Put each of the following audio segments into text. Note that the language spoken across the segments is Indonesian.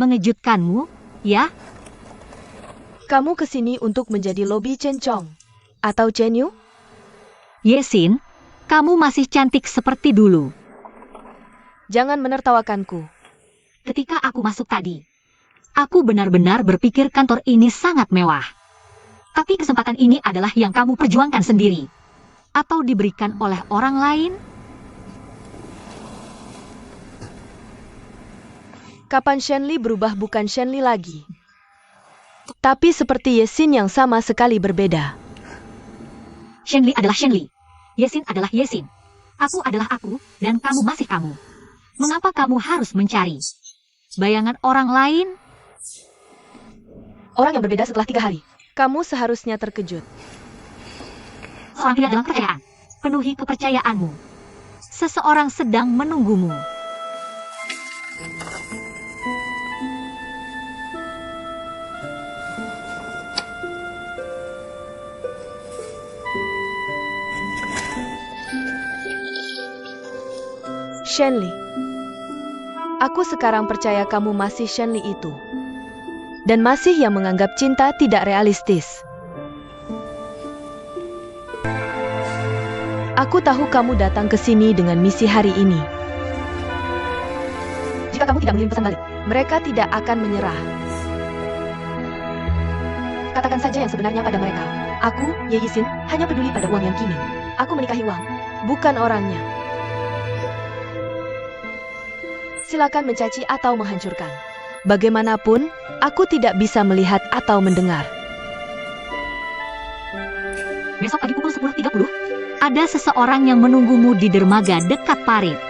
mengejutkanmu, ya? Kamu kesini untuk menjadi lobby Chen Chong atau Chen Yu? Yesin, kamu masih cantik seperti dulu. Jangan menertawakanku. Ketika aku masuk tadi, aku benar-benar berpikir kantor ini sangat mewah. Tapi kesempatan ini adalah yang kamu perjuangkan sendiri. Atau diberikan oleh orang lain? Kapan Shenli berubah bukan Shenli lagi. Tapi seperti Yesin yang sama sekali berbeda. Shenli adalah Shenli. Yesin adalah Yesin. Aku adalah aku, dan kamu masih kamu. Mengapa kamu harus mencari bayangan orang lain? Orang yang berbeda setelah 3 hari. Kamu seharusnya terkejut. Seorang tidak dalam kepercayaan. Penuhi kepercayaanmu. Seseorang sedang menunggumu. Shenli. Aku sekarang percaya kamu masih Shenli itu. Dan masih yang menganggap cinta tidak realistis. Aku tahu kamu datang ke sini dengan misi hari ini. Jika kamu tidak mengirim pesan balik, mereka tidak akan menyerah. Katakan saja yang sebenarnya pada mereka. Aku, Ye Yisin, hanya peduli pada uang yang kini. Aku menikahi uang, bukan orangnya. Silakan mencaci atau menghancurkan. Bagaimanapun, aku tidak bisa melihat atau mendengar. Besok pagi pukul 10.30, ada seseorang yang menunggumu di dermaga dekat parit.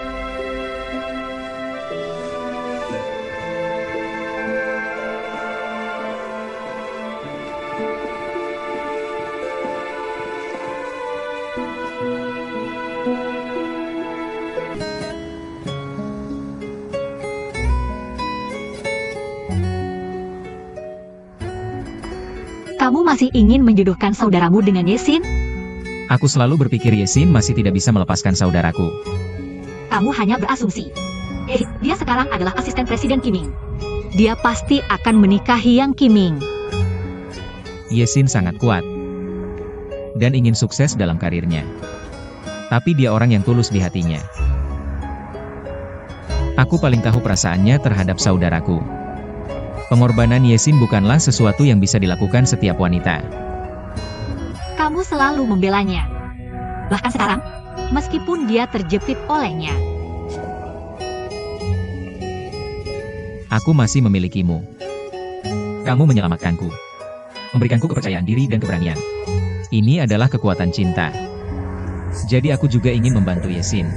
Kamu masih ingin menjodohkan saudaramu dengan Yesin? Aku selalu berpikir Yesin masih tidak bisa melepaskan saudaraku. Kamu hanya berasumsi. Dia sekarang adalah asisten Presiden Qiming. Dia pasti akan menikahi Yang Qiming. Yesin sangat kuat dan ingin sukses dalam karirnya. Tapi dia orang yang tulus di hatinya. Aku paling tahu perasaannya terhadap saudaraku. Pengorbanan Yesin bukanlah sesuatu yang bisa dilakukan setiap wanita. Kamu selalu membelanya. Bahkan sekarang, meskipun dia terjepit olehnya. Aku masih memilikimu. Kamu menyelamatkanku. Memberikanku kepercayaan diri dan keberanian. Ini adalah kekuatan cinta. Jadi aku juga ingin membantu Yesin.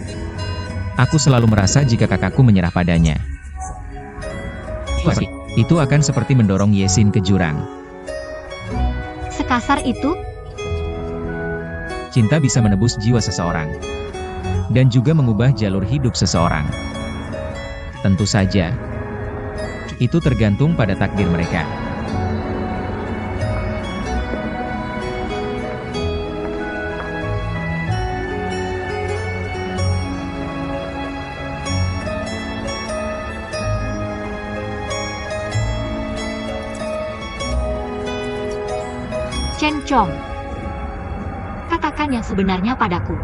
Aku selalu merasa jika kakakku menyerah padanya, itu akan seperti mendorong Yesin ke jurang. Sekasar itu? Cinta bisa menebus jiwa seseorang. Dan juga mengubah jalur hidup seseorang. Tentu saja. Itu tergantung pada takdir mereka. Chen Chong, katakan yang sebenarnya padaku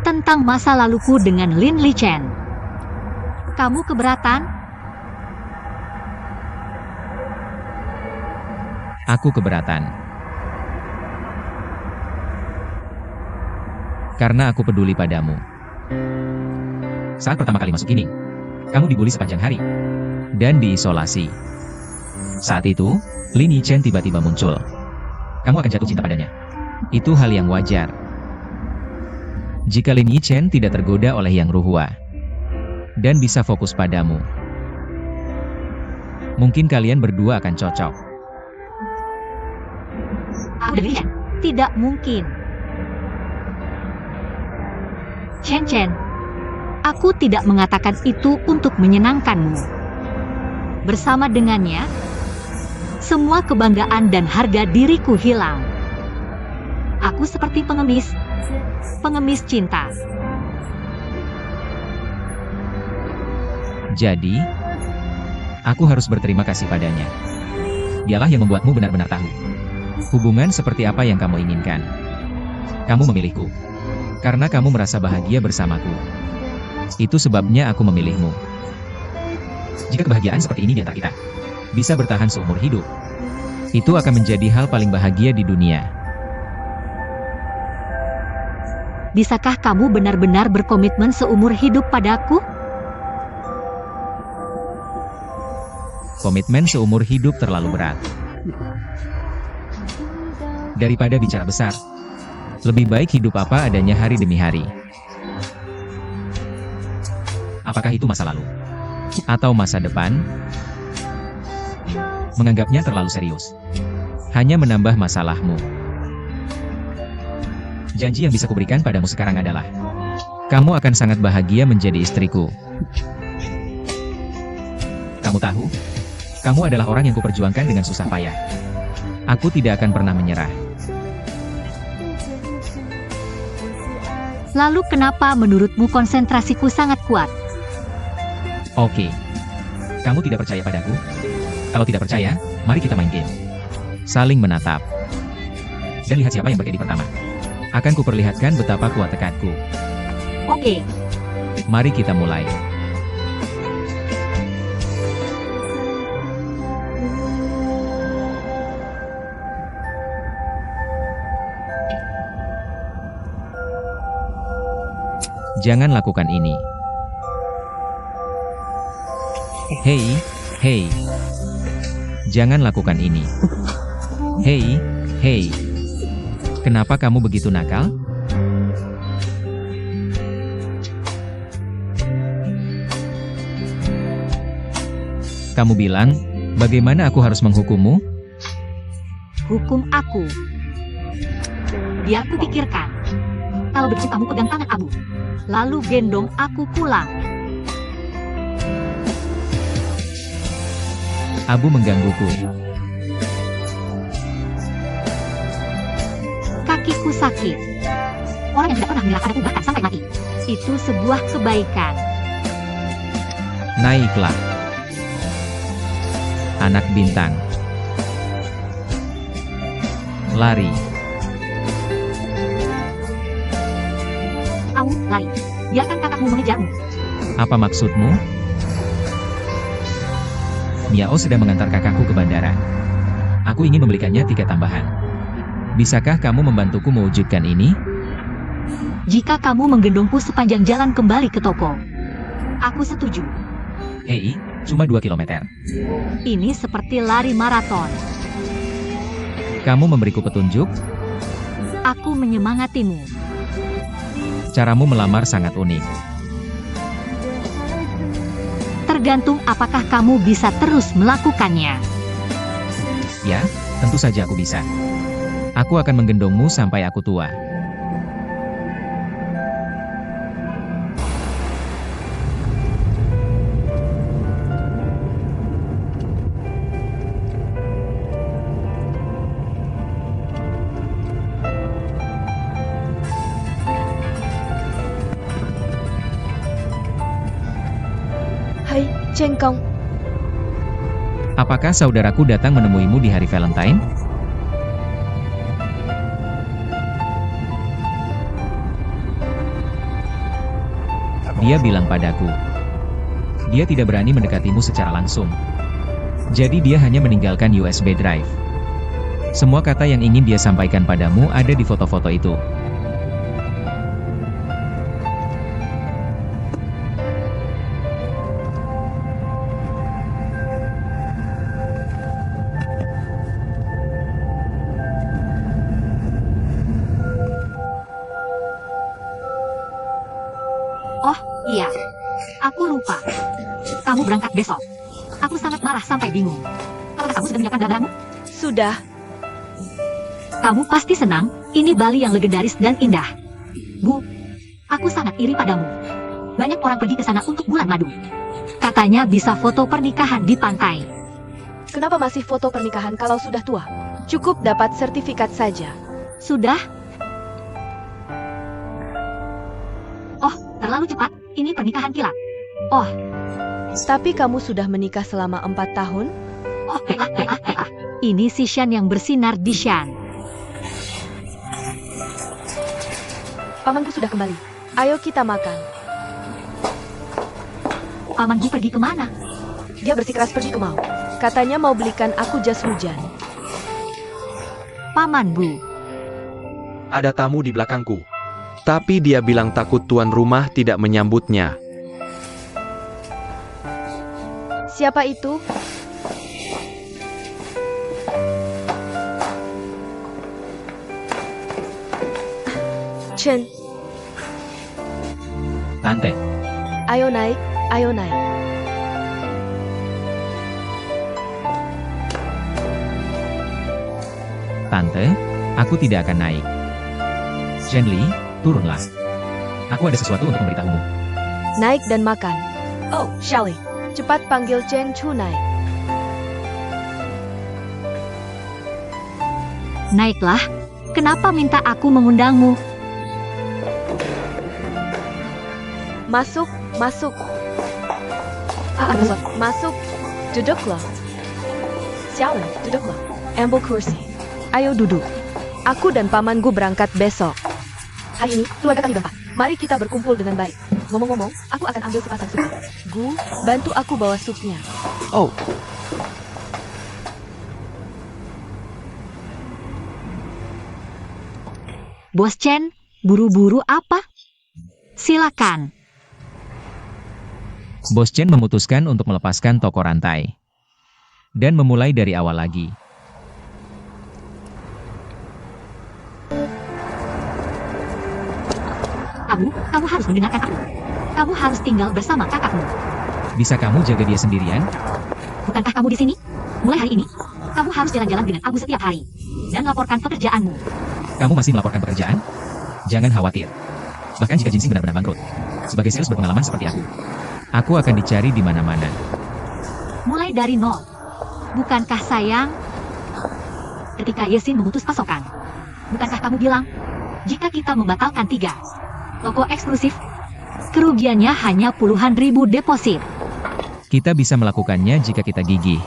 tentang masa laluku dengan Lin Li Chen. Kamu keberatan? Aku keberatan. Karena aku peduli padamu. Saat pertama kali masuk ini, kamu dibully sepanjang hari dan diisolasi. Saat itu, Lin Yi Chen tiba-tiba muncul. Kamu akan jatuh cinta padanya. Itu hal yang wajar. Jika Lin Yi Chen tidak tergoda oleh Yang Ruhua dan bisa fokus padamu, mungkin kalian berdua akan cocok. Aku dan Lin Chen? Tidak mungkin. Chen, aku tidak mengatakan itu untuk menyenangkanmu. Bersama dengannya, semua kebanggaan dan harga diriku hilang. Aku seperti pengemis cinta. Jadi, Aku harus berterima kasih padanya. Dialah yang membuatmu benar-benar tahu hubungan seperti apa yang kamu inginkan. Kamu memilihku karena kamu merasa bahagia bersamaku. Itu sebabnya aku memilihmu. Jika kebahagiaan seperti ini di antara kita bisa bertahan seumur hidup, itu akan menjadi hal paling bahagia di dunia. Bisakah kamu benar-benar berkomitmen seumur hidup padaku? Komitmen seumur hidup terlalu berat. Daripada bicara besar, lebih baik hidup apa adanya hari demi hari. Apakah itu masa lalu? Atau masa depan? Menganggapnya terlalu serius hanya menambah masalahmu. Janji yang bisa kuberikan padamu sekarang adalah, kamu akan sangat bahagia menjadi istriku. Kamu tahu, kamu adalah orang yang kuperjuangkan dengan susah payah. Aku tidak akan pernah menyerah. Lalu kenapa menurutmu konsentrasiku sangat kuat? Oke. Kamu tidak percaya padaku? Kalau tidak percaya, mari kita main game. Saling menatap. Dan lihat siapa yang berkedi pertama. Akan kuperlihatkan betapa kuat tekadku. Oke. Mari kita mulai. Jangan lakukan ini. Hei, hei. Jangan lakukan ini. Hei, hei. Kenapa kamu begitu nakal? Kamu bilang, bagaimana aku harus menghukummu? Hukum aku. Biar ku pikirkan. Kalau begitu kamu pegang tangan Abu. Lalu gendong aku pulang. Abu menggangguku. Kakiku sakit. Orang yang tidak pernah menyalahkan aku bahkan sampai mati. Itu sebuah kebaikan. Naiklah. Anak bintang. Lari. Kamu lari. Biarkan kakakmu mengejarmu. Apa maksudmu? Miao sedang mengantar kakakku ke bandara. Aku ingin membelikannya tiket tambahan. Bisakah kamu membantuku mewujudkan ini? Jika kamu menggendongku sepanjang jalan kembali ke toko, aku setuju. Hei, cuma 2 kilometer. Ini seperti lari maraton. Kamu memberiku petunjuk? Aku menyemangatimu. Caramu melamar sangat unik. Tergantung apakah kamu bisa terus melakukannya. Ya, tentu saja aku bisa. Aku akan menggendongmu sampai aku tua. Hai, Cengkong. Apakah saudaraku datang menemuimu di hari Valentine? Dia bilang padaku. Dia tidak berani mendekatimu secara langsung. Jadi dia hanya meninggalkan USB drive. Semua kata yang ingin dia sampaikan padamu ada di foto-foto itu. Oh, iya. Aku lupa. Kamu berangkat besok. Aku sangat marah sampai bingung. Apakah kamu sudah menyiapkan dandaanmu? Sudah. Kamu pasti senang. Ini Bali yang legendaris dan indah. Bu, aku sangat iri padamu. Banyak orang pergi ke sana untuk bulan madu. Katanya bisa foto pernikahan di pantai. Kenapa masih foto pernikahan kalau sudah tua? Cukup dapat sertifikat saja. Sudah? Oh, terlalu cepat. Ini pernikahan kilat. Oh, Tapi kamu sudah menikah selama 4 tahun? Ini si Shan yang bersinar di Shan. Pamanku sudah kembali. Ayo kita makan. Paman Gu pergi kemana? Dia bersikeras pergi ke mall. Katanya mau belikan aku jas hujan. Paman Bu. Ada tamu di belakangku. Tapi dia bilang takut tuan rumah tidak menyambutnya. Siapa itu? Chen, Tante, ayo naik, ayo naik. Tante, aku tidak akan naik. Shenli, turunlah. Aku ada sesuatu untuk memberitahumu. Naik dan makan. Oh, Shelly, cepat panggil Chen Chu naik. Naiklah. Kenapa minta aku mengundangmu? Masuk, masuk. Masuk. Duduklah. Xiaolan, duduklah. Ambil kursi. Ayo duduk. Aku dan pamanku berangkat besok. Hari ini, keluarga kami Bapak. Mari kita berkumpul dengan baik. Ngomong-ngomong, aku akan ambil sepasang sup. Gu, bantu aku bawa supnya. Oh, Bos Chen, buru-buru apa? Silakan. Bos Chen memutuskan untuk melepaskan toko rantai. Dan memulai dari awal lagi. Kamu harus mendengarkan aku. Kamu harus tinggal bersama kakakmu. Bisa kamu jaga dia sendirian? Bukankah kamu di sini? Mulai hari ini, kamu harus jalan-jalan dengan aku setiap hari. Dan laporkan pekerjaanmu. Kamu masih melaporkan pekerjaan? Jangan khawatir. Bahkan jika Jinsing benar-benar bangkrut. Sebagai sales berpengalaman seperti aku akan dicari di mana-mana. Mulai dari nol. Bukankah sayang? Ketika Yesin memutus pasokan. Bukankah kamu bilang, jika kita membatalkan 3 toko eksklusif, kerugiannya hanya puluhan ribu deposit. Kita bisa melakukannya jika kita gigih.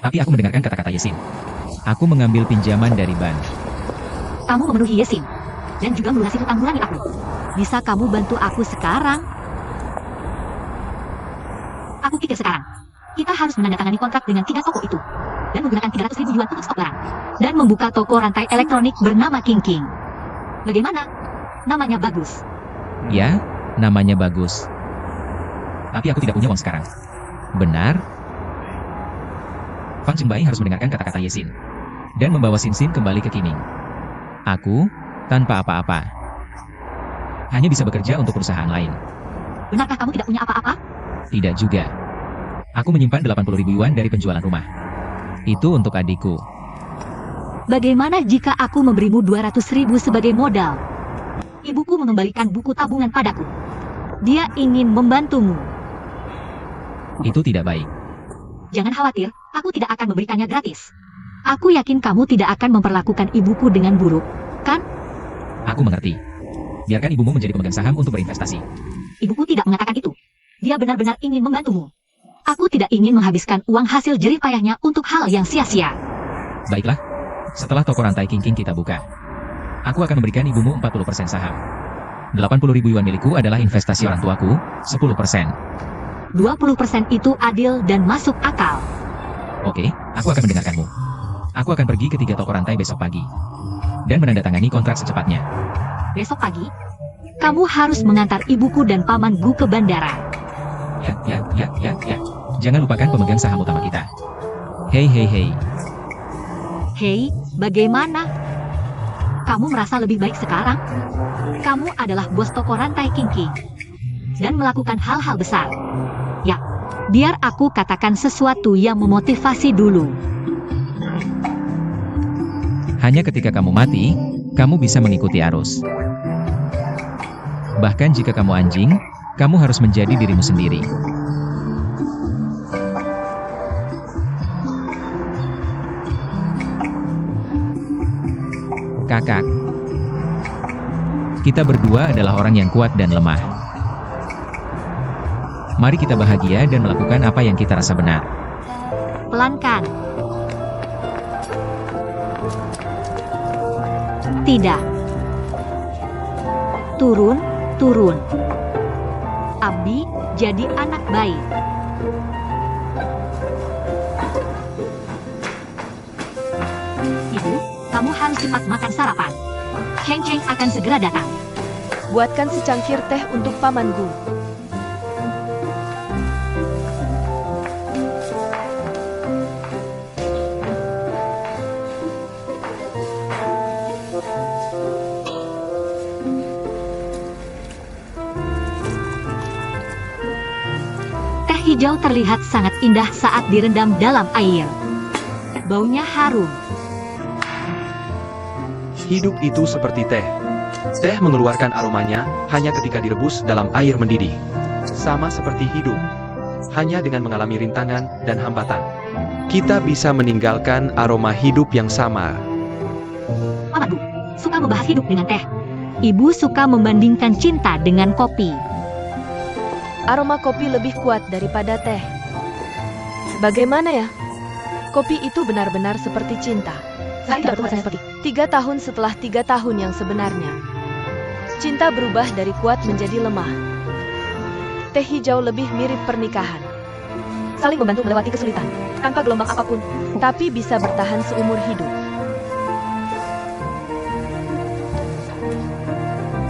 Tapi aku mendengarkan kata-kata Yesin. Aku mengambil pinjaman dari bank. Kamu memenuhi Yesin, dan juga melunasi hutang bulanan aku. Bisa kamu bantu aku sekarang? Aku pikir sekarang, kita harus menandatangani kontrak dengan 3 toko itu, dan menggunakan 300.000 yuan untuk stok barang, dan membuka toko rantai elektronik bernama King King. Bagaimana? Namanya bagus. Ya, namanya bagus. Tapi aku tidak punya uang sekarang. Benar? Fang Chengbai harus mendengarkan kata-kata Yesin. Dan membawa Xin kembali ke Qining. Aku, tanpa apa-apa, hanya bisa bekerja untuk perusahaan lain. Benarkah kamu tidak punya apa-apa? Tidak juga. Aku menyimpan 80.000 yuan dari penjualan rumah. Itu untuk adikku. Bagaimana jika aku memberimu 200.000 sebagai modal? Ibuku mengembalikan buku tabungan padaku. Dia ingin membantumu. Itu tidak baik. Jangan khawatir, aku tidak akan memberikannya gratis. Aku yakin kamu tidak akan memperlakukan ibuku dengan buruk, kan? Aku mengerti. Biarkan ibumu menjadi pemegang saham untuk berinvestasi. Ibuku tidak mengatakan itu. Dia benar-benar ingin membantumu. Aku tidak ingin menghabiskan uang hasil jerih payahnya untuk hal yang sia-sia. Baiklah. Setelah toko rantai King King kita buka, aku akan memberikan ibumu 40% saham. 80.000 yuan milikku adalah investasi orang tuaku, 10%. 20% itu adil dan masuk akal. Oke, aku akan mendengarkanmu. Aku akan pergi ke 3 toko rantai besok pagi. Dan menandatangani kontrak secepatnya. Besok pagi, kamu harus mengantar ibuku dan paman Gu ke bandara. Ya. Jangan lupakan pemegang saham utama kita. Hei. Hei, bagaimana? Kamu merasa lebih baik sekarang? Kamu adalah bos toko rantai King King. Dan melakukan hal-hal besar. Ya, biar aku katakan sesuatu yang memotivasi dulu. Hanya ketika kamu mati, kamu bisa mengikuti arus. Bahkan jika kamu anjing, kamu harus menjadi dirimu sendiri. Kakak, kita berdua adalah orang yang kuat dan lemah. Mari kita bahagia dan melakukan apa yang kita rasa benar. Pelankan. Tidak. Turun, turun. Abi jadi anak baik. Ibu, kamu harus cepat makan sarapan. Cheng Cheng akan segera datang. Buatkan secangkir teh untuk pamanku. Teh hijau terlihat sangat indah saat direndam dalam air. Baunya harum. Hidup itu seperti teh. Teh mengeluarkan aromanya hanya ketika direbus dalam air mendidih. Sama seperti hidup. Hanya dengan mengalami rintangan dan hambatan, kita bisa meninggalkan aroma hidup yang sama. Pamanku suka membahas hidup dengan teh. Ibu suka membandingkan cinta dengan kopi. Aroma kopi lebih kuat daripada teh. Bagaimana ya? Kopi itu benar-benar seperti cinta. Saya tidak bertemu seperti 3 tahun setelah 3 tahun yang sebenarnya. Cinta berubah dari kuat menjadi lemah. Teh hijau lebih mirip pernikahan. saling membantu melewati kesulitan, tanpa gelombang apapun. Tapi bisa bertahan seumur hidup.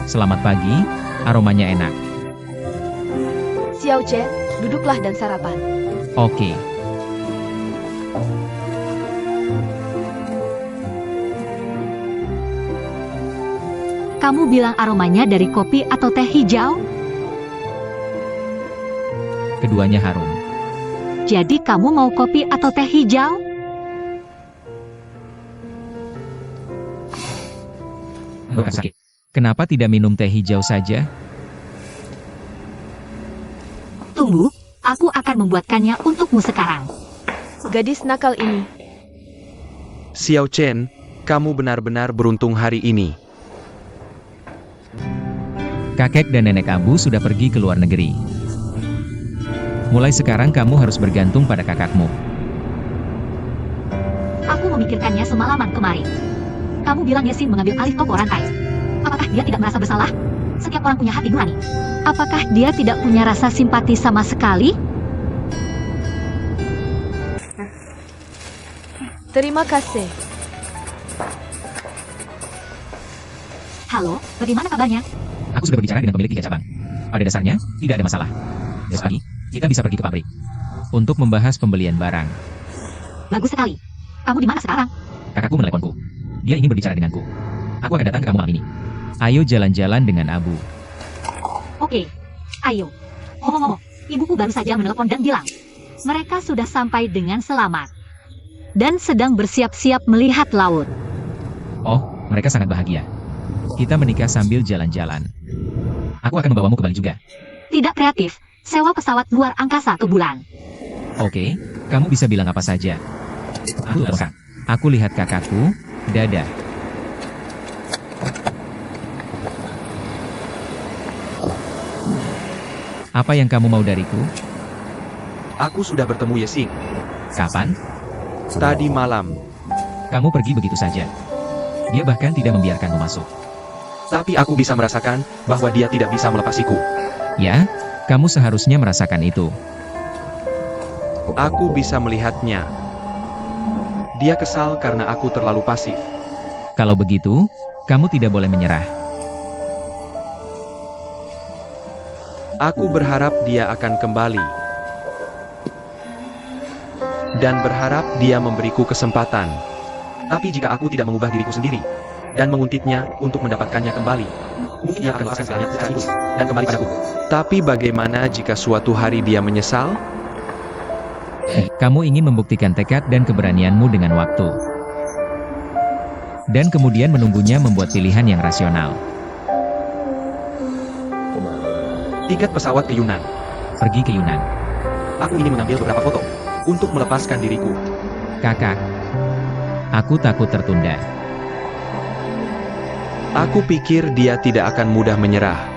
Selamat pagi, aromanya enak. Xiao Chen, duduklah dan sarapan. Oke. Kamu bilang aromanya dari kopi atau teh hijau? Keduanya harum. Jadi kamu mau kopi atau teh hijau? Sakit. Kenapa tidak minum teh hijau saja? Tunggu, aku akan membuatkannya untukmu sekarang. Gadis nakal ini. Xiao Chen, kamu benar-benar beruntung hari ini. Kakek dan nenek Abu sudah pergi ke luar negeri. Mulai sekarang kamu harus bergantung pada kakakmu. Aku memikirkannya semalaman kemarin. Kamu bilang Yesin mengambil alih toko rantai. Apakah dia tidak merasa bersalah? Setiap orang punya hati nurani. Apakah dia tidak punya rasa simpati sama sekali? Terima kasih. Halo, bagaimana kabarnya? Aku sudah berbicara dengan pemilik 3 cabang. Pada dasarnya, tidak ada masalah. Besok pagi, kita bisa pergi ke pabrik untuk membahas pembelian barang. Bagus sekali. Kamu di mana sekarang? Kakakku meneleponku. Dia ingin berbicara denganku. Aku akan datang ke kamu malam ini. Ayo jalan-jalan dengan Abu. Oke, ayo. Ngomong-ngomong, ibuku baru saja menelepon dan bilang mereka sudah sampai dengan selamat dan sedang bersiap-siap melihat laut. Oh, mereka sangat bahagia. Kita menikah sambil jalan-jalan. Aku akan membawamu kembali juga. Tidak kreatif, sewa pesawat luar angkasa ke bulan. Oke, kamu bisa bilang apa saja. Aku lengkap. Aku lihat kakakku. Dadah. Apa yang kamu mau dariku? Aku sudah bertemu Yesin. Kapan? Tadi malam. Kamu pergi begitu saja. Dia bahkan tidak membiarkanmu masuk. Tapi aku bisa merasakan bahwa dia tidak bisa melepasiku. Ya, kamu seharusnya merasakan itu. Aku bisa melihatnya. Dia kesal karena aku terlalu pasif. Kalau begitu, kamu tidak boleh menyerah. Aku berharap dia akan kembali. Dan berharap dia memberiku kesempatan. Tapi jika aku tidak mengubah diriku sendiri dan menguntitnya untuk mendapatkannya kembali, mungkin dia akan melepaskan segalanya sekaligus dan kembali padaku. Tapi bagaimana jika suatu hari dia menyesal? Kamu ingin membuktikan tekad dan keberanianmu dengan waktu. Dan kemudian menunggunya membuat pilihan yang rasional. Tiket pesawat ke Yunan. Pergi ke Yunan. Aku ingin mengambil beberapa foto untuk melepaskan diriku. Kakak. Aku takut tertunda. Aku pikir dia tidak akan mudah menyerah.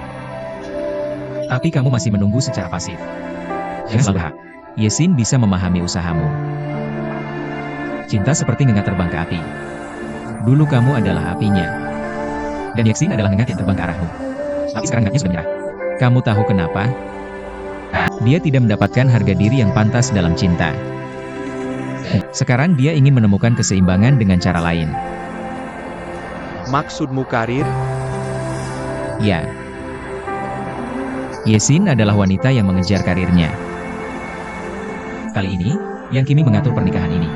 Tapi kamu masih menunggu secara pasif. Jangan selalu berharap. Yesin bisa memahami usahamu. Cinta seperti ngengat terbang ke api. Dulu kamu adalah apinya. Dan Yesin adalah ngengat yang terbang ke arahmu. Tapi sekarang ngengatnya sudah menyerah. Kamu tahu kenapa? Dia tidak mendapatkan harga diri yang pantas dalam cinta. Sekarang dia ingin menemukan keseimbangan dengan cara lain. Maksudmu karir? Ya. Yesin adalah wanita yang mengejar karirnya. Kali ini, yang Kiming mengatur pernikahan ini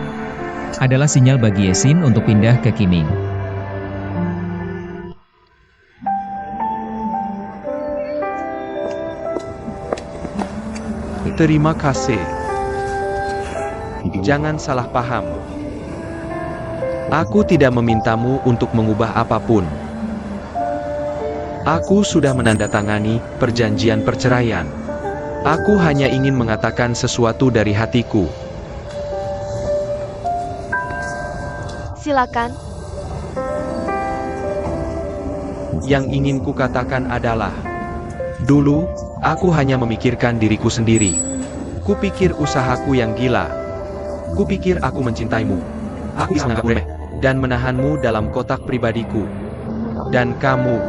adalah sinyal bagi Yesin untuk pindah ke Kiming. Terima kasih. Jangan salah paham. Aku tidak memintamu untuk mengubah apapun. Aku sudah menandatangani perjanjian perceraian. Aku hanya ingin mengatakan sesuatu dari hatiku. Silakan. Yang ingin kukatakan adalah, dulu, aku hanya memikirkan diriku sendiri. Kupikir usahaku yang gila. Kupikir aku mencintaimu. Aku bisa menganggapmu remeh dan menahanmu dalam kotak pribadiku. Dan kamu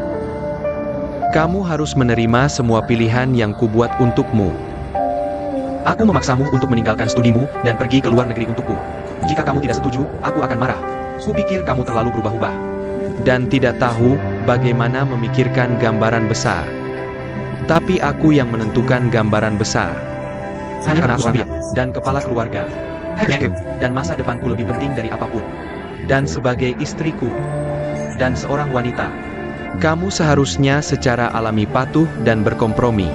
harus menerima semua pilihan yang kubuat untukmu. Aku memaksamu untuk meninggalkan studimu dan pergi ke luar negeri untukku. Jika kamu tidak setuju, aku akan marah. Kupikir kamu terlalu berubah-ubah dan tidak tahu bagaimana memikirkan gambaran besar. Tapi aku yang menentukan gambaran besar. Hanya karena aku suami dan kepala keluarga. Dan masa depanku lebih penting dari apapun. Dan sebagai istriku dan seorang wanita, kamu seharusnya secara alami patuh dan berkompromi.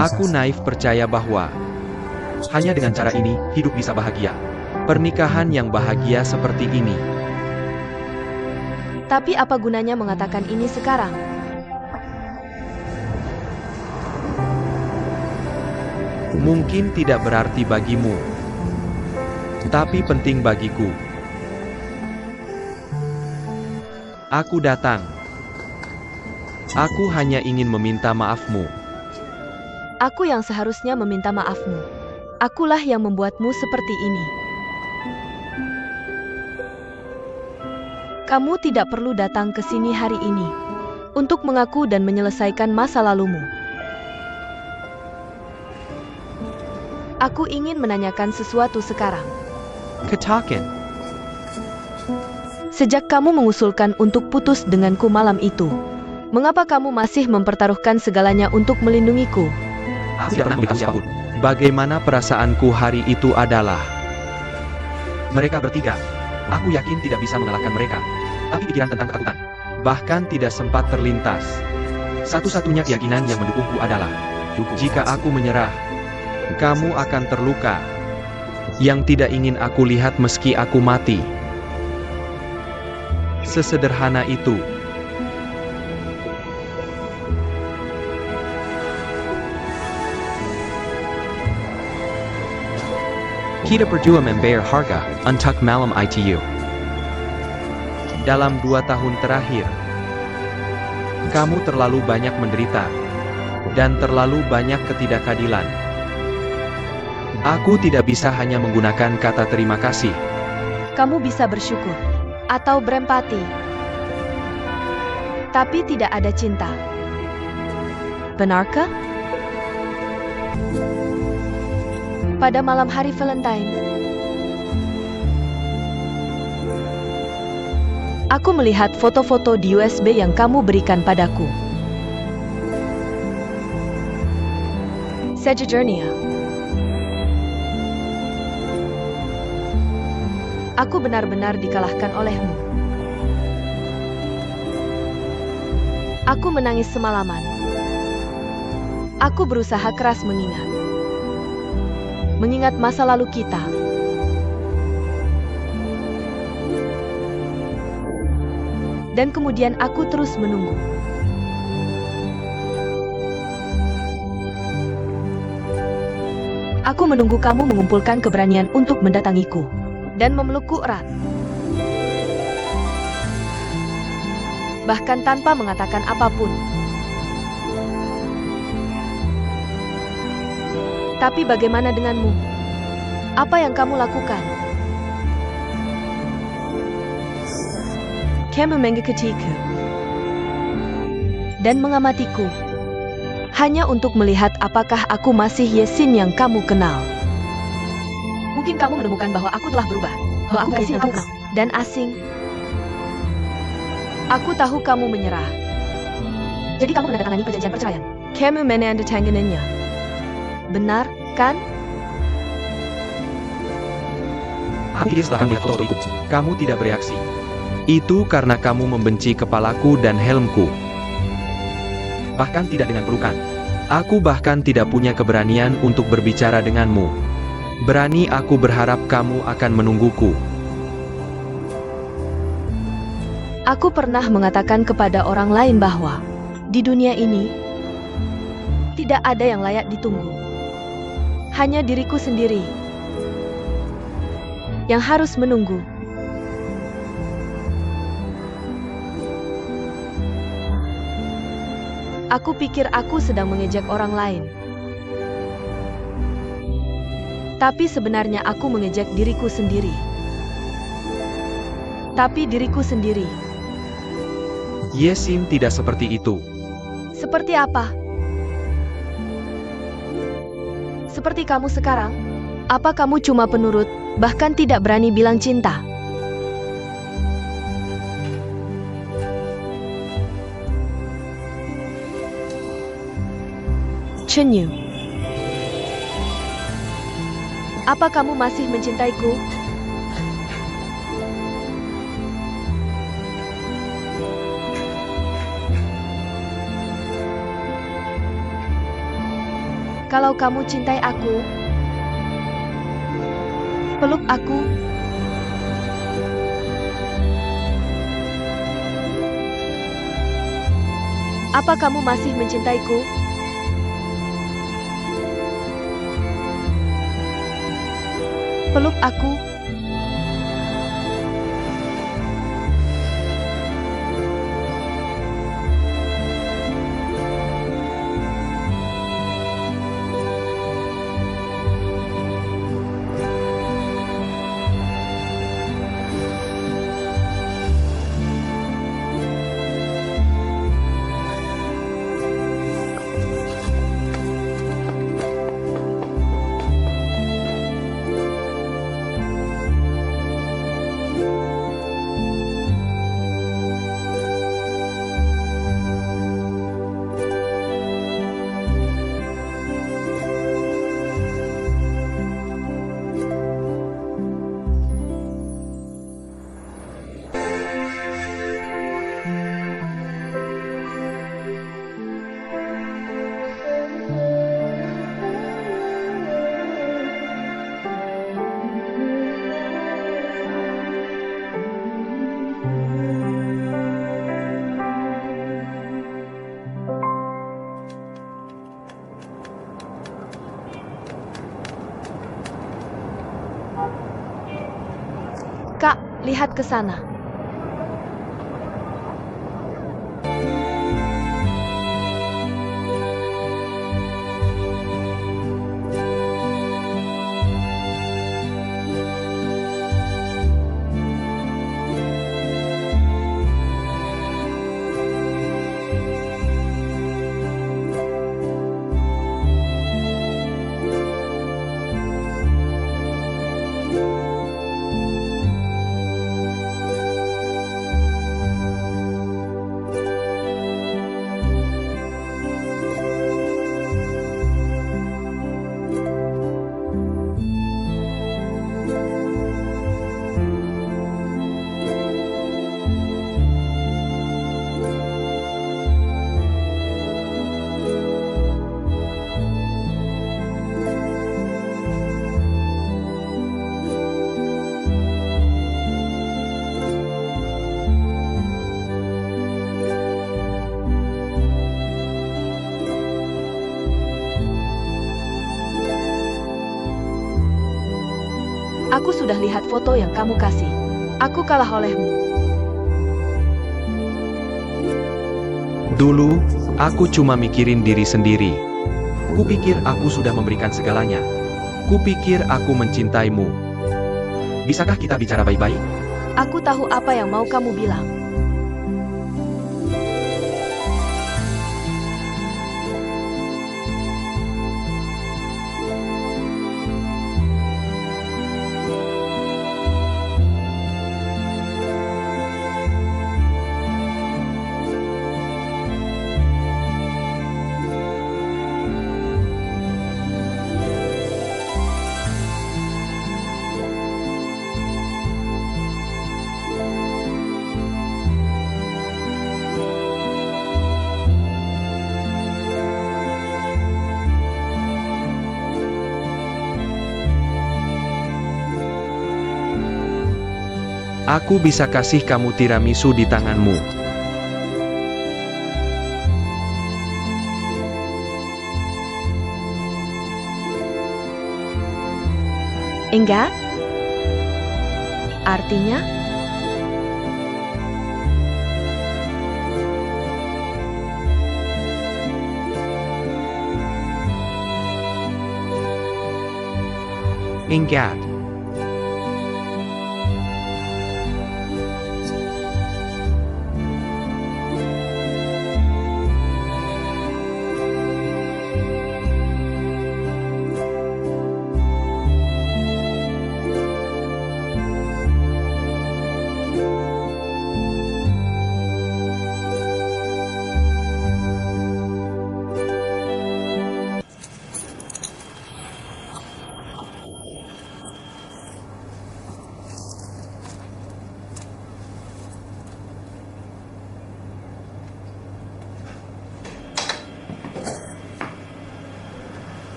Aku naif percaya bahwa hanya dengan cara ini hidup bisa bahagia. Pernikahan yang bahagia seperti ini. Tapi apa gunanya mengatakan ini sekarang? Mungkin tidak berarti bagimu, tapi penting bagiku. Aku datang. Aku hanya ingin meminta maafmu. Aku yang seharusnya meminta maafmu. Akulah yang membuatmu seperti ini. Kamu tidak perlu datang ke sini hari ini untuk mengaku dan menyelesaikan masa lalumu. Aku ingin menanyakan sesuatu sekarang. Katakan. Sejak kamu mengusulkan untuk putus denganku malam itu, mengapa kamu masih mempertaruhkan segalanya untuk melindungiku? Aku tidak pernah memberitahu siapapun. Bagaimana perasaanku hari itu adalah, mereka bertiga. Aku yakin tidak bisa mengalahkan mereka. Tapi pikiran tentang ketakutan bahkan tidak sempat terlintas. Satu-satunya keyakinan yang mendukungku adalah, jika aku menyerah, kamu akan terluka. Yang tidak ingin aku lihat meski aku mati. Sesederhana itu. Kita berdua membayar harga untuk malam itu. Dalam 2 tahun terakhir, kamu terlalu banyak menderita dan terlalu banyak ketidakadilan. Aku tidak bisa hanya menggunakan kata terima kasih. Kamu bisa bersyukur atau berempati, tapi tidak ada cinta. Benarkah? Pada malam hari Valentine, aku melihat foto-foto di USB yang kamu berikan padaku. Sejujurnya, aku benar-benar dikalahkan olehmu. Aku menangis semalaman. Aku berusaha keras mengingat masa lalu kita. Dan kemudian aku terus menunggu. Aku menunggu kamu mengumpulkan keberanian untuk mendatangiku dan memelukku erat. Bahkan tanpa mengatakan apapun. Tapi bagaimana denganmu? Apa yang kamu lakukan? Kamu mengikutiku dan mengamatiku hanya untuk melihat apakah aku masih Yesin yang kamu kenal. Mungkin kamu menemukan bahwa aku telah berubah. Bahwa aku Yesin yang kamu kenal. Dan asing. Aku tahu kamu menyerah. Jadi kamu menandatangani perjanjian perceraian. Kamu menandatanganinya. Benar, kan? Aku pikir setelah melihat foto itu, kamu tidak bereaksi. Itu karena kamu membenci kepalaku dan helmku. Bahkan tidak dengan pelukan. Aku bahkan tidak punya keberanian untuk berbicara denganmu. Berani aku berharap kamu akan menungguku. Aku pernah mengatakan kepada orang lain bahwa di dunia ini tidak ada yang layak ditunggu. Hanya diriku sendiri yang harus menunggu. Aku pikir aku sedang mengejek orang lain. Tapi sebenarnya aku mengejek diriku sendiri. Tapi diriku sendiri. Yesin tidak seperti itu. Seperti apa? Seperti kamu sekarang? Apa kamu cuma penurut, bahkan tidak berani bilang cinta? Chenyu, apa kamu masih mencintaiku? Kalau kamu cintai aku, peluk aku. Apa kamu masih mencintaiku? Peluk aku. Kak, lihat ke sana. Aku sudah lihat foto yang kamu kasih. Aku kalah olehmu. Dulu, aku cuma mikirin diri sendiri. Kupikir aku sudah memberikan segalanya. Kupikir aku mencintaimu. Bisakah kita bicara baik-baik? Aku tahu apa yang mau kamu bilang. Aku bisa kasih kamu tiramisu di tanganmu. Enggak? Artinya? Enggak.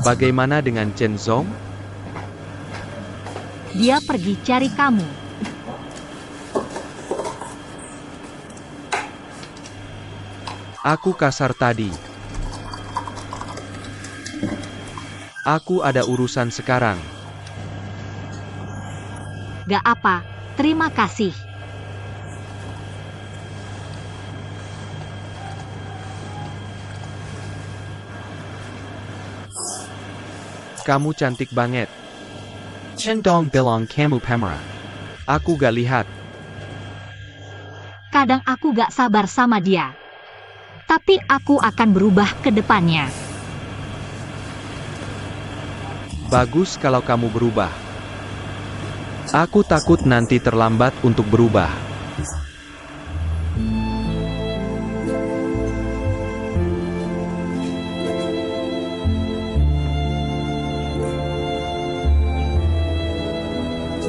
Bagaimana dengan Chen Zong? Dia pergi cari kamu. Aku kasar tadi. Aku ada urusan sekarang. Gak apa, terima kasih. Kamu cantik banget. Chen Dong bilang kamu pemarah. Aku gak lihat. Kadang aku gak sabar sama dia. Tapi aku akan berubah ke depannya. Bagus kalau kamu berubah. Aku takut nanti terlambat untuk berubah.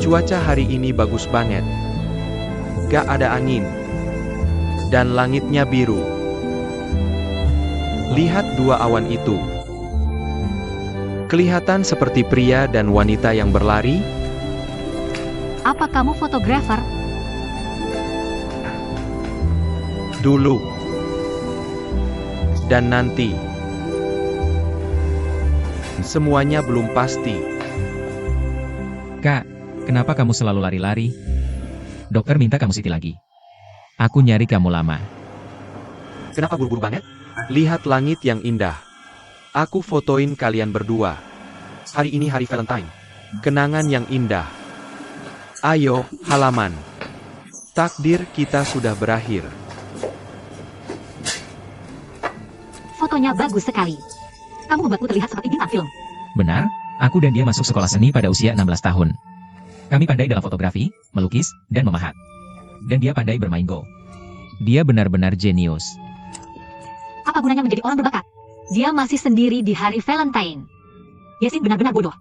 Cuaca hari ini bagus banget. Gak ada angin. Dan langitnya biru. Lihat dua awan itu. Kelihatan seperti pria dan wanita yang berlari. Apa kamu fotografer? Dulu. Dan nanti. Semuanya belum pasti. Kak, kenapa kamu selalu lari-lari? Dokter minta kamu siti lagi. Aku nyari kamu lama. Kenapa buru-buru banget? Lihat langit yang indah. Aku fotoin kalian berdua. Hari ini hari Valentine. Kenangan yang indah. Ayo, halaman. Takdir kita sudah berakhir. Fotonya bagus sekali. Kamu membuatku terlihat seperti bintang film. Benar, aku dan dia masuk sekolah seni pada usia 16 tahun. Kami pandai dalam fotografi, melukis, dan memahat. Dan dia pandai bermain Go. Dia benar-benar jenius. Apa gunanya menjadi orang berbakat? Dia masih sendiri di hari Valentine. Yasin benar-benar bodoh.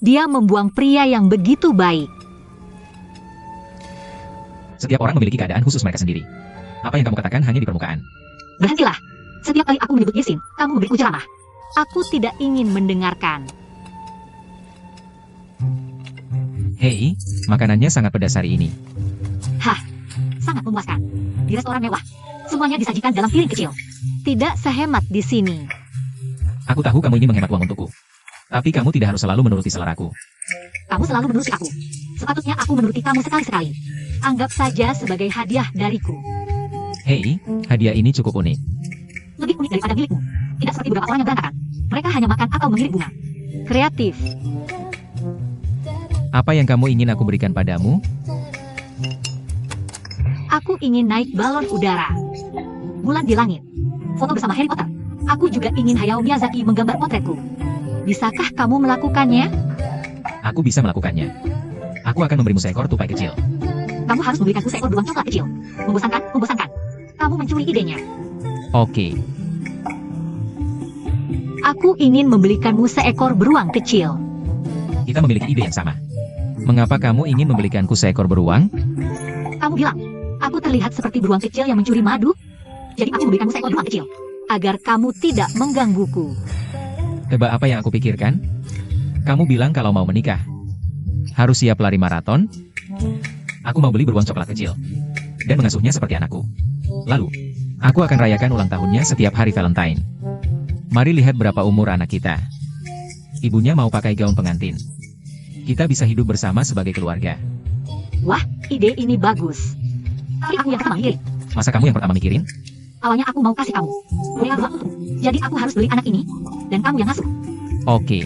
Dia membuang pria yang begitu baik. Setiap orang memiliki keadaan khusus mereka sendiri. Apa yang kamu katakan hanya di permukaan. Berhentilah. Setiap kali aku menyebut Yasin, kamu memberiku ceramah. Aku tidak ingin mendengarkan. Hei, makanannya sangat pedas hari ini. Hah, sangat memuaskan. Di restoran mewah, semuanya disajikan dalam piring kecil. Tidak sehemat di sini. Aku tahu kamu ini menghemat uang untukku. Tapi kamu tidak harus selalu menuruti seleraku. Kamu selalu menuruti aku. Sepatutnya aku menuruti kamu sekali-sekali. Anggap saja sebagai hadiah dariku. Hei, hadiah ini cukup unik. Lebih unik daripada milikmu. Tidak seperti beberapa orang yang berantakan. Mereka hanya makan atau mengirim bunga. Kreatif. Apa yang kamu ingin aku berikan padamu? Aku ingin naik balon udara. Bulan di langit. Foto bersama Harry Potter. Aku juga ingin Hayao Miyazaki menggambar potretku. Bisakah kamu melakukannya? Aku bisa melakukannya. Aku akan memberimu seekor tupai kecil. Kamu harus memberikanku seekor beruang coklat kecil. Membosankan, membosankan. Kamu mencuri idenya. Oke, Aku ingin membelikanmu seekor beruang kecil. kita memiliki ide yang sama. Mengapa kamu ingin membelikanku seekor beruang? Kamu bilang, aku terlihat seperti beruang kecil yang mencuri madu. Jadi aku memberikanmu seekor beruang kecil. Agar kamu tidak menggangguku. Tebak apa yang aku pikirkan? Kamu bilang kalau mau menikah. Harus siap lari maraton? Aku mau beli beruang coklat kecil. Dan mengasuhnya seperti anakku. Lalu, aku akan rayakan ulang tahunnya setiap hari Valentine. Mari lihat berapa umur anak kita. Ibunya mau pakai gaun pengantin. Kita bisa hidup bersama sebagai keluarga. Wah, ide ini bagus. Tapi aku yang pertama mikirin. Masa kamu yang pertama mikirin? Awalnya aku mau kasih kamu. Berilah beruang untung. Jadi aku harus beli anak ini. Dan kamu yang ngasuh. Oke.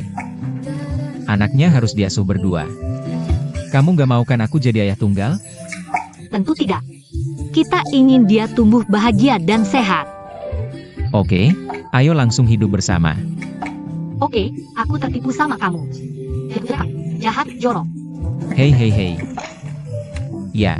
Anaknya harus diasuh berdua. Kamu gak mau kan aku jadi ayah tunggal? Tentu tidak. Kita ingin dia tumbuh bahagia dan sehat. Oke, ayo langsung hidup bersama. Oke, aku tertipu sama kamu. Jahat, jorok. Hei hei hei. Ya,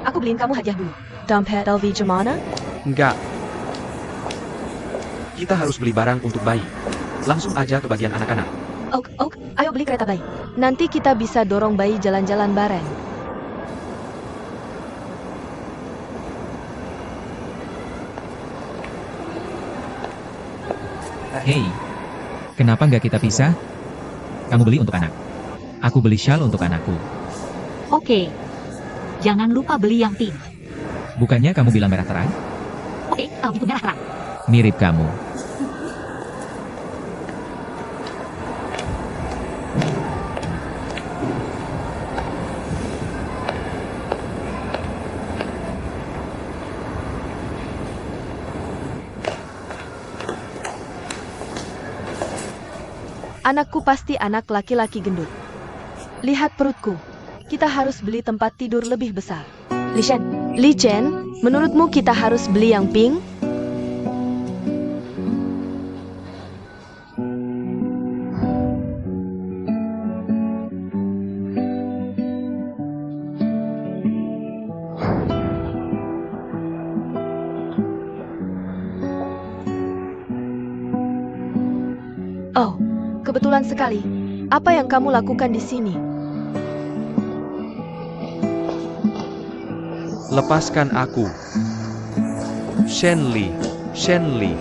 Aku beliin kamu hadiah dulu. Dompet LV Jemana? Enggak. Kita harus beli barang untuk bayi. Langsung aja ke bagian anak-anak. Oke, ayo beli kereta bayi. Nanti kita bisa dorong bayi jalan-jalan bareng. hei. Kenapa nggak kita pisah? Kamu beli untuk anak. Aku beli shawl untuk anakku. Oke. Jangan lupa beli yang pink. Bukannya kamu bilang merah terang? Oke, kalau gitu merah terang. Mirip kamu. Anakku pasti anak laki-laki gendut. Lihat perutku. Kita harus beli tempat tidur lebih besar. Li Chen, menurutmu kita harus beli yang pink? Oh, kebetulan sekali. Apa yang kamu lakukan di sini? Lepaskan aku. Shenli, Shenli.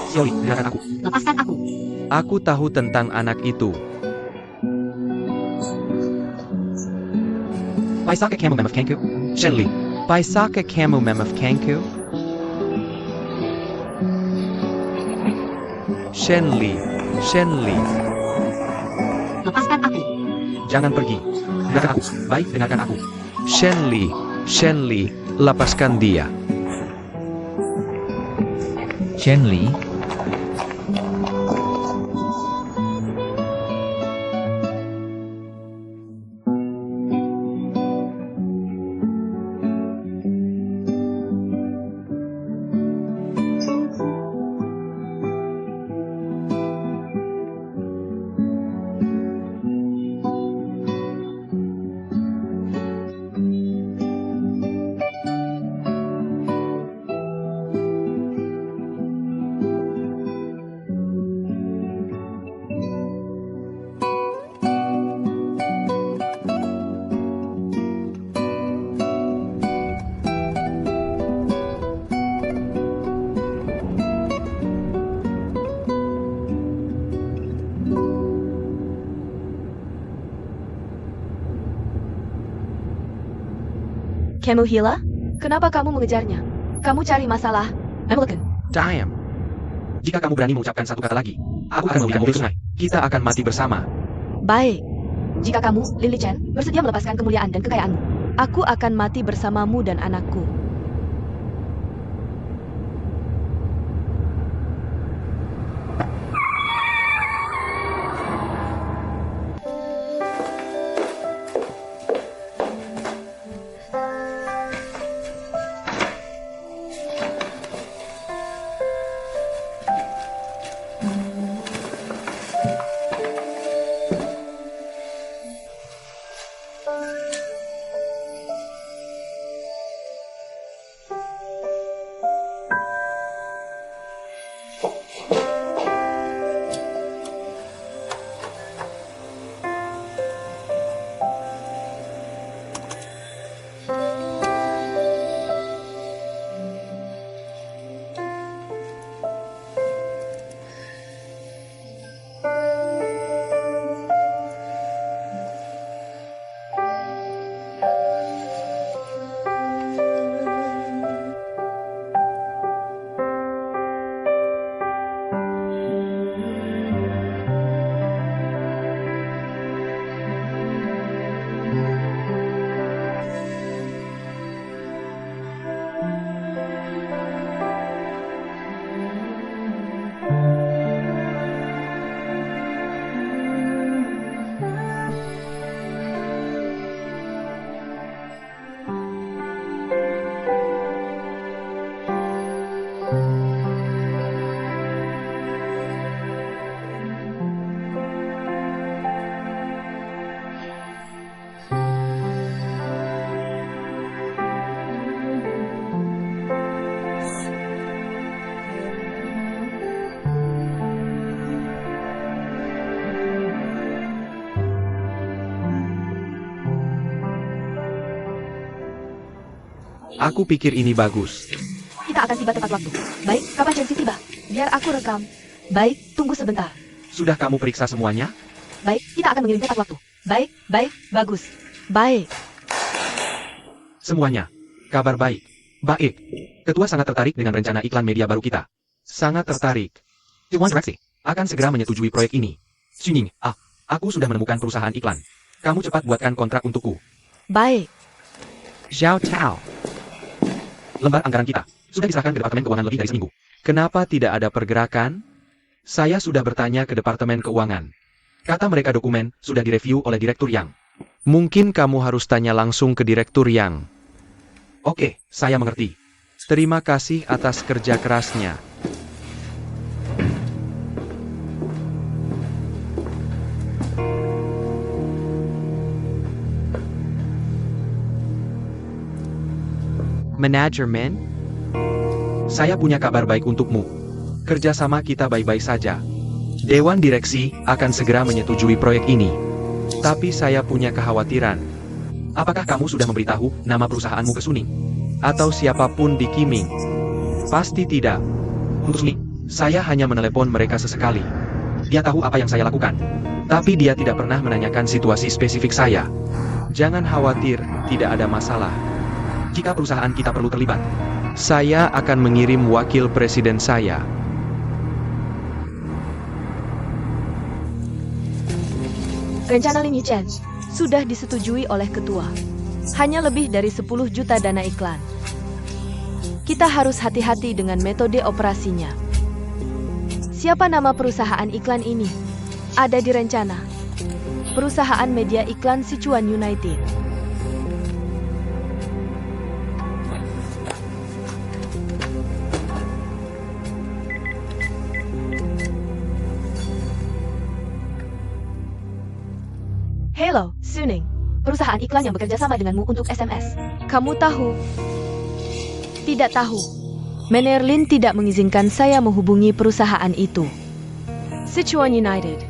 Xiaoli, dengarkan aku. Lepaskan aku. Aku tahu tentang anak itu. Paisake Kamu Mem of Kanku? Shenli. Paisake Kamu Mem of Kanku? Shenli, Shenli. Lepaskan aku. Jangan pergi. Dengarkan aku. Baik, dengarkan aku. Shenli, Shenli, lepaskan dia. Shenli, Kamu Hila? Kenapa kamu mengejarnya? Kamu cari masalah? American. Damn. Jika kamu berani mengucapkan satu kata lagi, aku akan membiarkanmu ke sungai. Kita akan mati bersama. Baik. Jika kamu, Lily Chen, bersedia melepaskan kemuliaan dan kekayaanmu, aku akan mati bersamamu dan anakku. Aku pikir ini bagus. Kita akan tiba tepat waktu. Baik, kapan Chancy tiba? Biar aku rekam. Baik, tunggu sebentar. Sudah kamu periksa semuanya? Baik, kita akan mengirim tepat waktu. Baik, baik, bagus. Baik. Semuanya. Kabar baik. Baik. Ketua sangat tertarik dengan rencana iklan media baru kita. Sangat tertarik. Tuan Direksi akan segera menyetujui proyek ini. Xuning, aku sudah menemukan perusahaan iklan. Kamu cepat buatkan kontrak untukku. Baik. Xiao Tao. Lembar anggaran kita sudah diserahkan ke Departemen Keuangan lebih dari seminggu. Kenapa tidak ada pergerakan? Saya sudah bertanya ke Departemen Keuangan. Kata mereka dokumen sudah direview oleh Direktur Yang. Mungkin kamu harus tanya langsung ke Direktur Yang. Oke, saya mengerti. Terima kasih atas kerja kerasnya. Manajemen? Saya punya kabar baik untukmu. Kerjasama kita baik-baik saja. Dewan Direksi akan segera menyetujui proyek ini. Tapi saya punya kekhawatiran. Apakah kamu sudah memberitahu nama perusahaanmu ke Suning? Atau siapapun di Kiming? Pasti tidak. Untuk Suning, saya hanya menelepon mereka sesekali. Dia tahu apa yang saya lakukan. Tapi dia tidak pernah menanyakan situasi spesifik saya. Jangan khawatir, tidak ada masalah. Jika perusahaan kita perlu terlibat, saya akan mengirim wakil presiden saya. Rencana Lin Yichen sudah disetujui oleh ketua. Hanya lebih dari 10 juta dana iklan. Kita harus hati-hati dengan metode operasinya. Siapa nama perusahaan iklan ini? Ada di rencana. Perusahaan media iklan Sichuan United. Hello, Suning. Perusahaan iklan yang bekerja sama denganmu untuk SMS. Kamu tahu? Tidak tahu. Menerlin tidak mengizinkan saya menghubungi perusahaan itu. Sichuan United.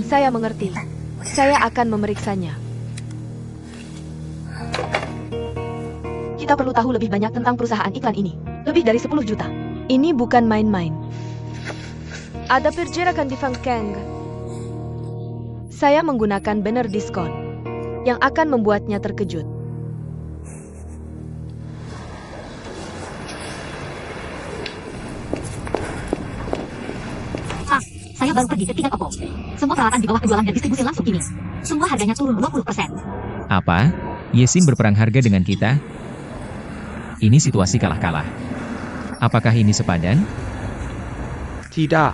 Saya mengerti. Saya akan memeriksanya. Kita perlu tahu lebih banyak tentang perusahaan iklan ini. Lebih dari 10 juta. Ini bukan main-main. Ada pergerakan di Fangkeng. Saya menggunakan banner diskon yang akan membuatnya terkejut. Saya baru pergi ke tingkat toko. Semua peralatan di bawah penjualan dan distribusi langsung ini. Semua harganya turun 20%. Apa? Yesin berperang harga dengan kita? Ini situasi kalah-kalah. Apakah ini sepadan? Tidak.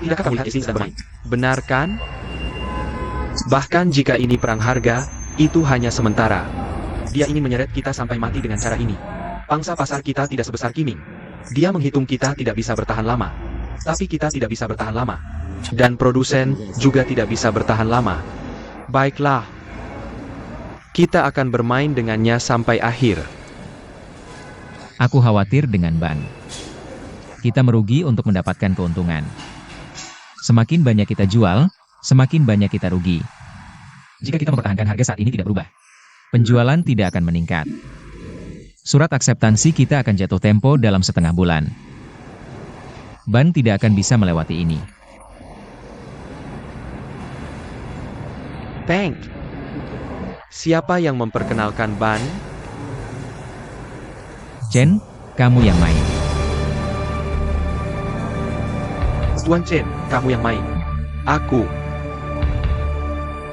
Tidakkah kamu lihat Yesin sedang bermain? Benar kan? Bahkan jika ini perang harga, itu hanya sementara. Dia ingin menyeret kita sampai mati dengan cara ini. Pangsa pasar kita tidak sebesar Qiming. Dia menghitung kita tidak bisa bertahan lama. Tapi kita tidak bisa bertahan lama. Dan produsen juga tidak bisa bertahan lama. Baiklah. Kita akan bermain dengannya sampai akhir. Aku khawatir dengan ban. Kita merugi untuk mendapatkan keuntungan. Semakin banyak kita jual, semakin banyak kita rugi. Jika kita mempertahankan harga saat ini tidak berubah, penjualan tidak akan meningkat. Surat akseptansi kita akan jatuh tempo dalam setengah bulan. Ban tidak akan bisa melewati ini. Tank. Siapa yang memperkenalkan Ban? Chen, kamu yang main. Tuan Chen, kamu yang main. Aku.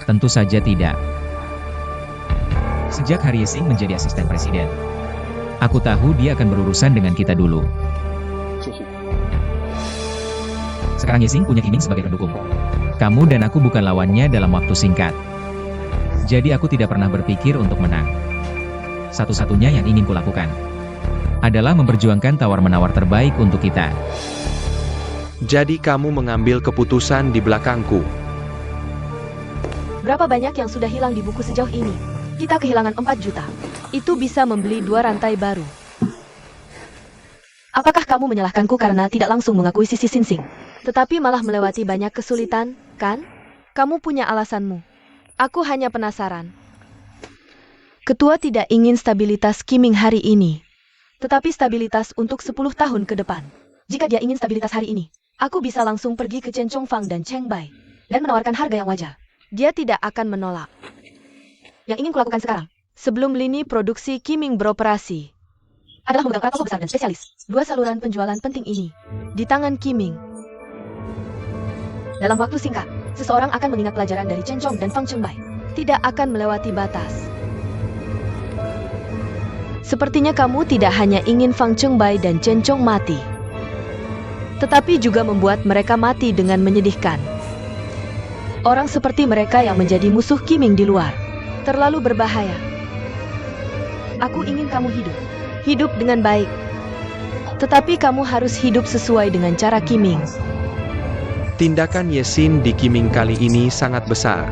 Tentu saja tidak. Sejak Hari Yesing menjadi asisten presiden, aku tahu dia akan berurusan dengan kita dulu. Sekarang Yesing punya Qiming sebagai pendukung. Kamu dan aku bukan lawannya dalam waktu singkat. Jadi aku tidak pernah berpikir untuk menang. Satu-satunya yang ingin kulakukan adalah memperjuangkan tawar-menawar terbaik untuk kita. Jadi kamu mengambil keputusan di belakangku. Berapa banyak yang sudah hilang di buku sejauh ini? Kita kehilangan 4 juta. Itu bisa membeli 2 rantai baru. Apakah kamu menyalahkanku karena tidak langsung mengakui sisi Sinsing? Tetapi malah melewati banyak kesulitan, kan? Kamu punya alasanmu. Aku hanya penasaran. Ketua tidak ingin stabilitas Qiming hari ini, tetapi stabilitas untuk 10 tahun ke depan. Jika dia ingin stabilitas hari ini, aku bisa langsung pergi ke Chen Chongfang dan Cheng Bai dan menawarkan harga yang wajar. Dia tidak akan menolak. Yang ingin kulakukan sekarang, sebelum lini produksi Qiming beroperasi, adalah memegang toko besar dan spesialis 2 saluran penjualan penting ini di tangan Qiming. Dalam waktu singkat, seseorang akan mengingat pelajaran dari Chen Chong dan Fang Chengbai. Tidak akan melewati batas. Sepertinya kamu tidak hanya ingin Fang Chengbai dan Chen Chong mati, tetapi juga membuat mereka mati dengan menyedihkan. Orang seperti mereka yang menjadi musuh Qiming di luar terlalu berbahaya. Aku ingin kamu hidup dengan baik. Tetapi kamu harus hidup sesuai dengan cara Qiming. Tindakan Yesin di Qiming kali ini sangat besar.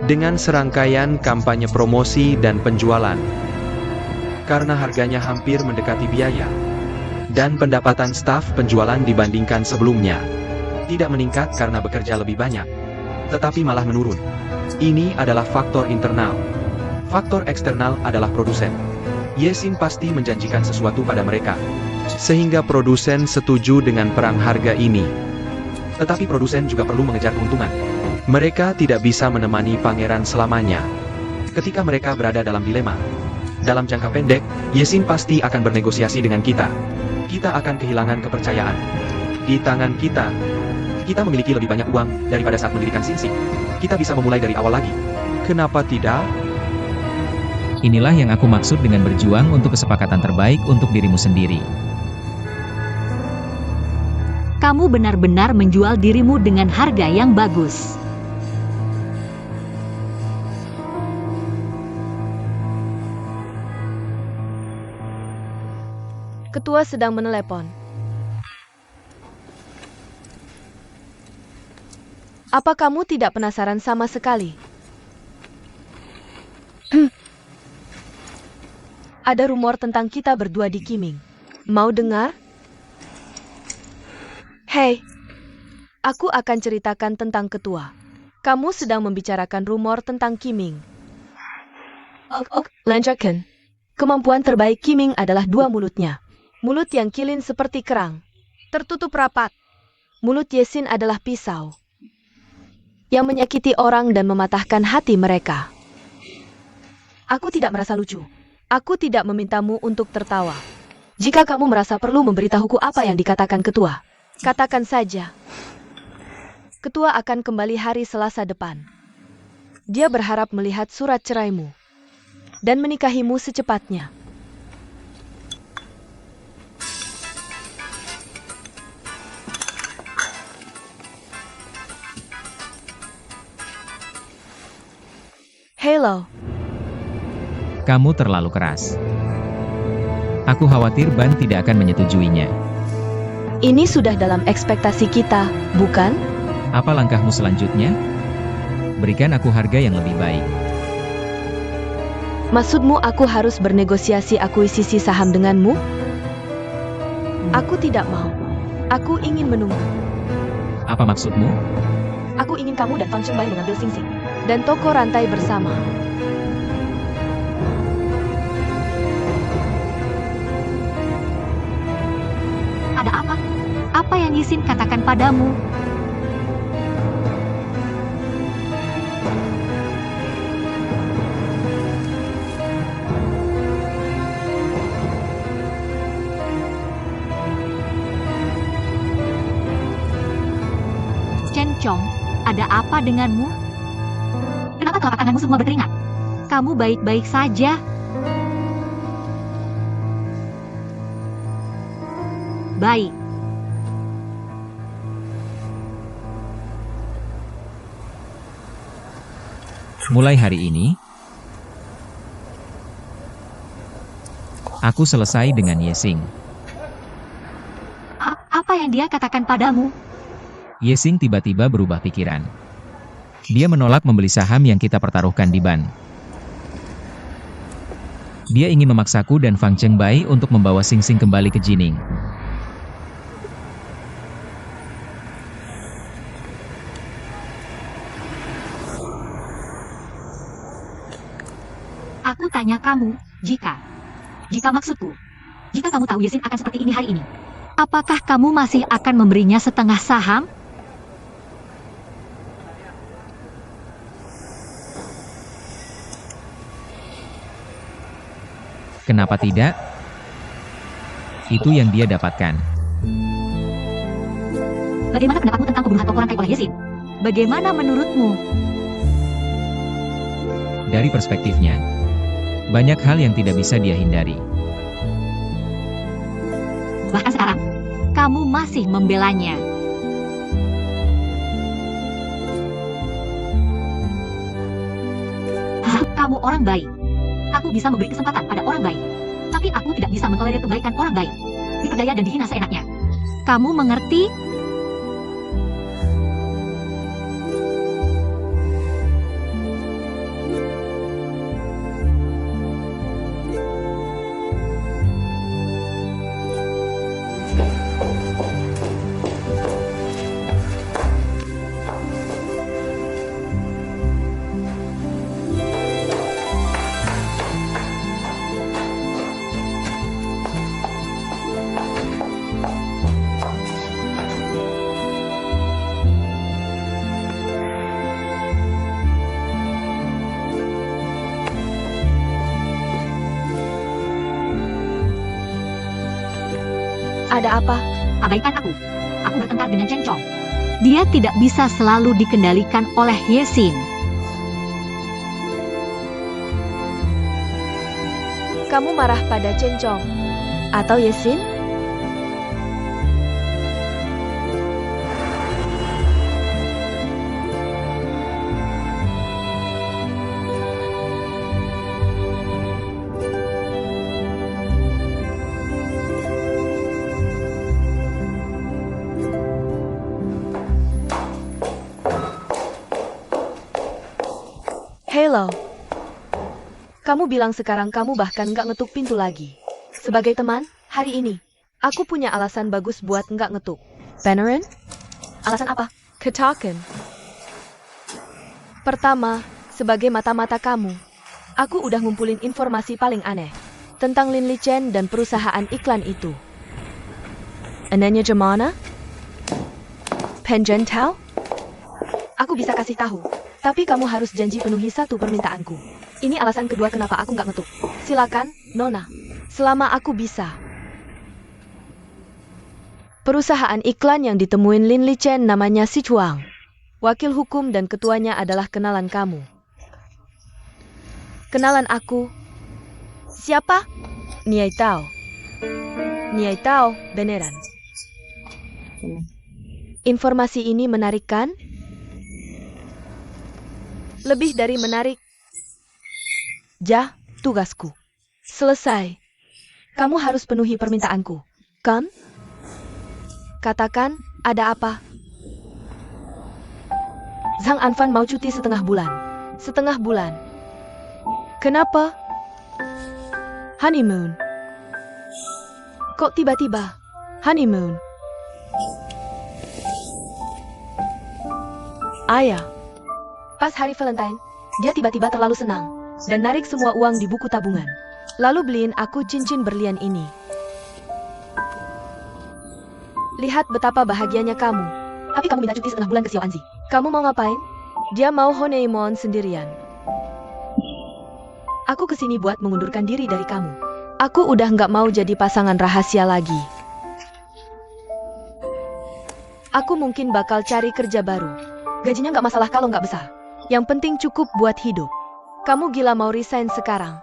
Dengan serangkaian kampanye promosi dan penjualan. Karena harganya hampir mendekati biaya. Dan pendapatan staf penjualan dibandingkan sebelumnya tidak meningkat karena bekerja lebih banyak, tetapi malah menurun. Ini adalah faktor internal. Faktor eksternal adalah produsen. Yesin pasti menjanjikan sesuatu pada mereka, sehingga produsen setuju dengan perang harga ini. Tetapi produsen juga perlu mengejar keuntungan. Mereka tidak bisa menemani pangeran selamanya. Ketika mereka berada dalam dilema, dalam jangka pendek, Yesin pasti akan bernegosiasi dengan kita. Kita akan kehilangan kepercayaan. Di tangan kita, kita memiliki lebih banyak uang daripada saat mendirikan Sinsing. Kita bisa memulai dari awal lagi. Kenapa tidak? Inilah yang aku maksud dengan berjuang untuk kesepakatan terbaik untuk dirimu sendiri. Kamu benar-benar menjual dirimu dengan harga yang bagus. Ketua sedang menelepon. Apa kamu tidak penasaran sama sekali? Ada rumor tentang kita berdua di Qiming. Mau dengar? Hei, aku akan ceritakan tentang ketua. Kamu sedang membicarakan rumor tentang Qiming. Lanjutkan. Kemampuan terbaik Qiming adalah 2 mulutnya. Mulut yang kilin seperti kerang, tertutup rapat. Mulut Yesin adalah pisau yang menyakiti orang dan mematahkan hati mereka. Aku tidak merasa lucu. Aku tidak memintamu untuk tertawa. Jika kamu merasa perlu memberitahuku apa yang dikatakan ketua, katakan saja. ketua akan kembali hari Selasa depan. Dia berharap melihat surat ceraimu dan menikahimu secepatnya. Hello. Kamu terlalu keras. Aku khawatir Ban tidak akan menyetujuinya. Ini sudah dalam ekspektasi kita, bukan? Apa langkahmu selanjutnya? Berikan aku harga yang lebih baik. Maksudmu aku harus bernegosiasi akuisisi saham denganmu? Aku tidak mau. Aku ingin menunggu. Apa maksudmu? Aku ingin kamu dan Fang Chengbai mengambil Sing Sing dan toko rantai bersama. Ada apa? Apa yang Yisin katakan padamu? Chen Chong, ada apa denganmu? Kenapa telapak tanganmu semua berkeringat? Kamu baik-baik saja. Baik. Mulai hari ini, aku selesai dengan Yesing. Apa yang dia katakan padamu? Yesing tiba-tiba berubah pikiran. Dia menolak membeli saham yang kita pertaruhkan di Ban. Dia ingin memaksaku dan Fang Chengbai untuk membawa Sing Sing kembali ke Jining. Aku tanya kamu, jika maksudku, jika kamu tahu Yisin akan seperti ini hari ini, apakah kamu masih akan memberinya setengah saham? Kenapa tidak? Itu yang dia dapatkan. Bagaimana pendapatmu tentang pembunuhan toko rantai oleh Yisin? Bagaimana menurutmu? Dari perspektifnya, banyak hal yang tidak bisa dia hindari. Bahkan sekarang, kamu masih membelanya. Kamu orang baik. Aku bisa memberi kesempatan pada orang baik. Tapi aku tidak bisa mentolerir kebaikan orang baik. Diperdaya dan dihina seenaknya. Kamu mengerti? Ada apa? Abaikan aku. Aku bertengkar dengan Chen Chong. Dia tidak bisa selalu dikendalikan oleh Yisin. Kamu marah pada Chen Chong atau Yisin? Hello. Kamu bilang sekarang kamu bahkan nggak ngetuk pintu lagi. Sebagai teman, hari ini, aku punya alasan bagus buat nggak ngetuk. Beneran? Alasan apa? Katakan. Pertama, sebagai mata-mata kamu, aku udah ngumpulin informasi paling aneh tentang Lin Li Chen dan perusahaan iklan itu. Anehnya gimana? Pengen tahu? Aku bisa kasih tahu. Tapi kamu harus janji penuhi satu permintaanku. Ini alasan kedua kenapa aku nggak ngetuk. Silakan, Nona. Selama aku bisa. Perusahaan iklan yang ditemuin Lin Li Chen namanya Sichuang. Wakil hukum dan ketuanya adalah kenalan kamu. Kenalan aku. Siapa? Niai Tao. Niai Tao, beneran. Informasi ini menarik kan? Lebih dari menarik. Tugasku. Selesai. Kamu harus penuhi permintaanku. Kan? Katakan, ada apa? Zhang Anfan mau cuti setengah bulan. Setengah bulan. Kenapa? Honeymoon. Kok tiba-tiba? Honeymoon. Ayah. Pas hari Valentine, dia tiba-tiba terlalu senang dan narik semua uang di buku tabungan. Lalu beliin aku cincin berlian ini. Lihat betapa bahagianya kamu. Tapi kamu minta cuti setengah bulan ke Xiao Anzi. Kamu mau ngapain? Dia mau honeymoon sendirian. Aku kesini buat mengundurkan diri dari kamu. Aku udah nggak mau jadi pasangan rahasia lagi. Aku mungkin bakal cari kerja baru. Gajinya nggak masalah kalau nggak besar. Yang penting cukup buat hidup. Kamu gila mau resign sekarang?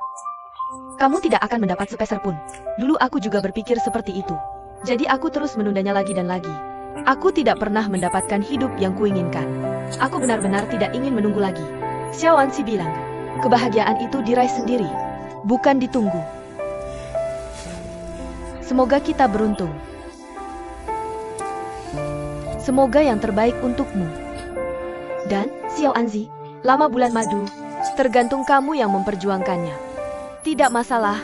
Kamu tidak akan mendapat sepeser pun. Dulu aku juga berpikir seperti itu. Jadi aku terus menundanya lagi dan lagi. Aku tidak pernah mendapatkan hidup yang kuinginkan. Aku benar-benar tidak ingin menunggu lagi. Xiao Anzi bilang, kebahagiaan itu diraih sendiri, bukan ditunggu. Semoga kita beruntung. Semoga yang terbaik untukmu. Dan, Xiao Anzi, lama bulan madu, tergantung kamu yang memperjuangkannya. Tidak masalah.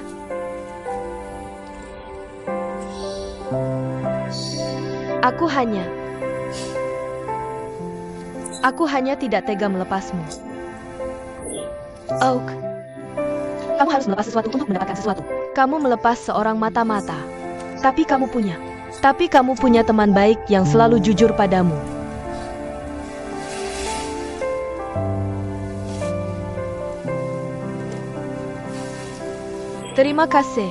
Aku hanya tidak tega melepasmu. Oak, kamu harus melepas sesuatu untuk mendapatkan sesuatu. Kamu melepas seorang mata-mata. Tapi kamu punya teman baik yang selalu jujur padamu. Terima kasih.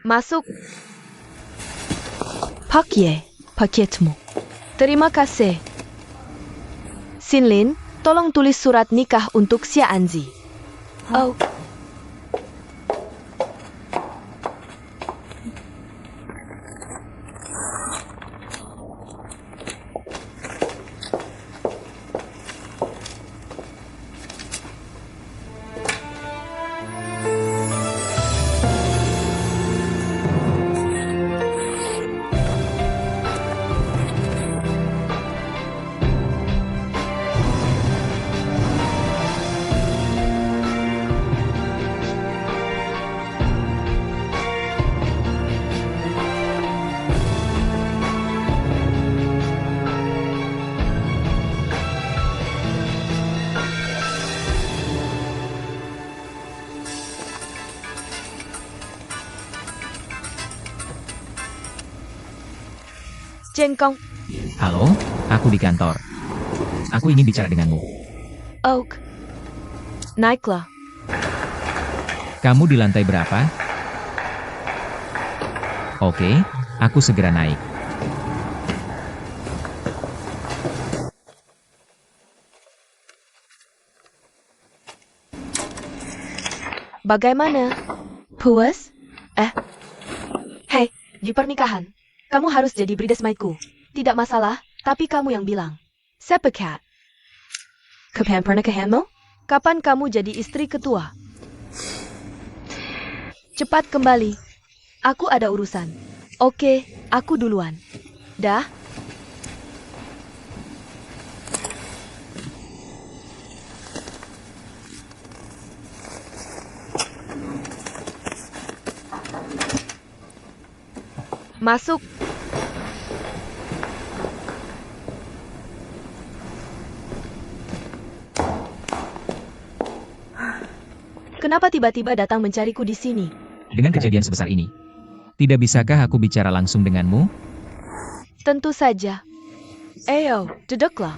Masuk. Pak Ye, paketmu. Terima kasih. Sinlin, tolong tulis surat nikah untuk Xia Anzi. Oh. Jengkong. Halo, aku di kantor. Aku ingin bicara denganmu. Oak. Naiklah. Kamu di lantai berapa? Oke, aku segera naik. Bagaimana? Puas? Hei, di pernikahan, kamu harus jadi bridesmaidku. Tidak masalah, tapi kamu yang bilang. Sepekat. Kapan pernikahanmu? Kapan kamu jadi istri ketua? Cepat kembali. Aku ada urusan. Oke, aku duluan. Dah. Masuk. Kenapa tiba-tiba datang mencariku di sini? Dengan kejadian sebesar ini, tidak bisakah aku bicara langsung denganmu? Tentu saja. Ayo, duduklah.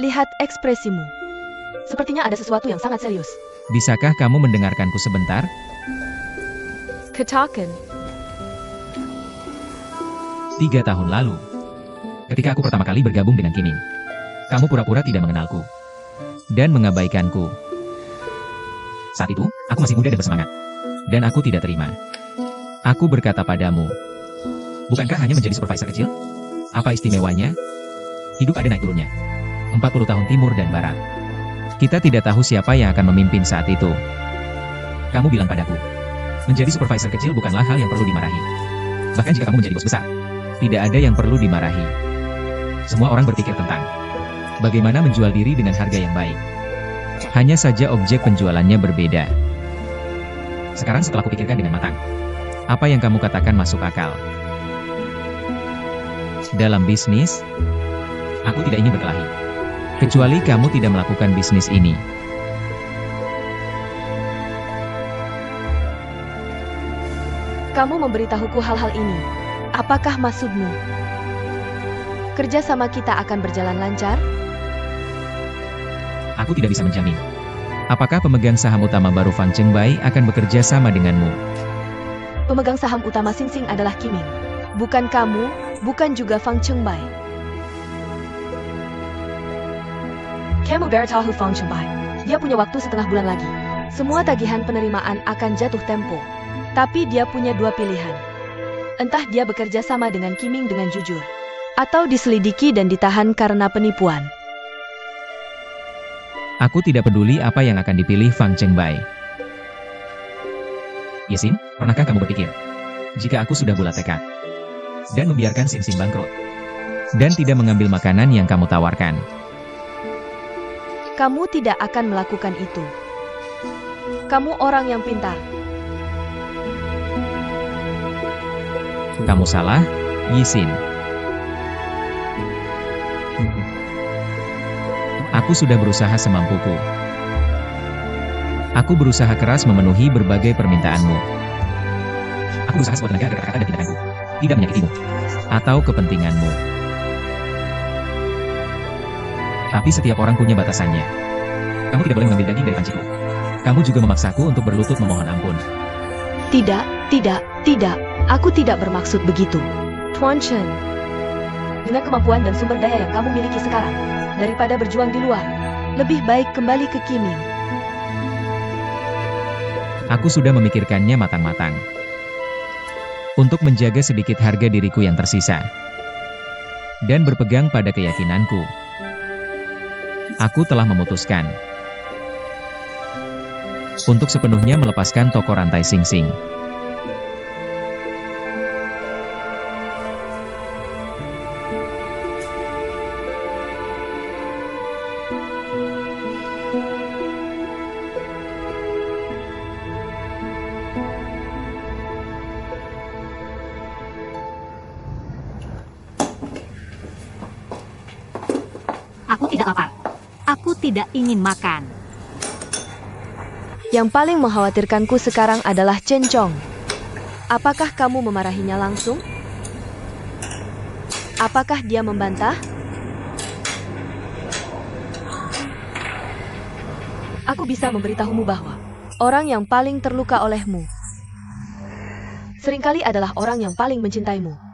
Lihat ekspresimu. Sepertinya ada sesuatu yang sangat serius. Bisakah kamu mendengarkanku sebentar? Katakan. 3 tahun lalu, ketika aku pertama kali bergabung dengan Kiming, kamu pura-pura tidak mengenalku dan mengabaikanku. Saat itu, aku masih muda dan bersemangat, dan aku tidak terima. Aku berkata padamu, bukankah hanya menjadi supervisor kecil? Apa istimewanya? Hidup ada naik turunnya. 40 tahun timur dan barat. Kita tidak tahu siapa yang akan memimpin saat itu. Kamu bilang padaku, menjadi supervisor kecil bukanlah hal yang perlu dimarahi. Bahkan jika kamu menjadi bos besar, tidak ada yang perlu dimarahi. Semua orang berpikir tentang bagaimana menjual diri dengan harga yang baik. Hanya saja objek penjualannya berbeda. Sekarang setelah kupikirkan dengan matang, apa yang kamu katakan masuk akal. Dalam bisnis, aku tidak ingin berkelahi. Kecuali kamu tidak melakukan bisnis ini. Kamu memberitahuku hal-hal ini. Apakah maksudmu? Kerjasama kita akan berjalan lancar? Aku tidak bisa menjamin. Apakah pemegang saham utama baru Fang Chengbai akan bekerja sama denganmu? Pemegang saham utama Sing Sing adalah Kiming. Bukan kamu, bukan juga Fang Chengbai. Kamu beritahu Fang Chengbai. Dia punya waktu setengah bulan lagi. Semua tagihan penerimaan akan jatuh tempo. Tapi dia punya 2 pilihan. Entah dia bekerja sama dengan Kiming dengan jujur, atau diselidiki dan ditahan karena penipuan. Aku tidak peduli apa yang akan dipilih Fang Chengbai. Yesin, pernahkah kamu berpikir, jika aku sudah bulat tekad, dan membiarkan Sim Sim bangkrut, dan tidak mengambil makanan yang kamu tawarkan? Kamu tidak akan melakukan itu. Kamu orang yang pintar. Kamu salah, Yisin. Aku sudah berusaha semampuku. Aku berusaha keras memenuhi berbagai permintaanmu. Aku berusaha sekuat tenaga agar kata-kata dan tindakanku tidak menyakitimu atau kepentinganmu. Tapi setiap orang punya batasannya. Kamu tidak boleh mengambil daging dari panciku. Kamu juga memaksaku untuk berlutut memohon ampun. Tidak, tidak, tidak. Aku tidak bermaksud begitu. Tuan Chen, dengan kemampuan dan sumber daya yang kamu miliki sekarang, daripada berjuang di luar, lebih baik kembali ke Kiming. Aku sudah memikirkannya matang-matang. Untuk menjaga sedikit harga diriku yang tersisa. Dan berpegang pada keyakinanku. Aku telah memutuskan untuk sepenuhnya melepaskan toko rantai Sing Sing. Aku tidak lapar. Aku tidak ingin makan. Yang paling mengkhawatirkanku sekarang adalah Chen Chong. Apakah kamu memarahinya langsung? Apakah dia membantah? Aku bisa memberitahumu bahwa orang yang paling terluka olehmu seringkali adalah orang yang paling mencintaimu.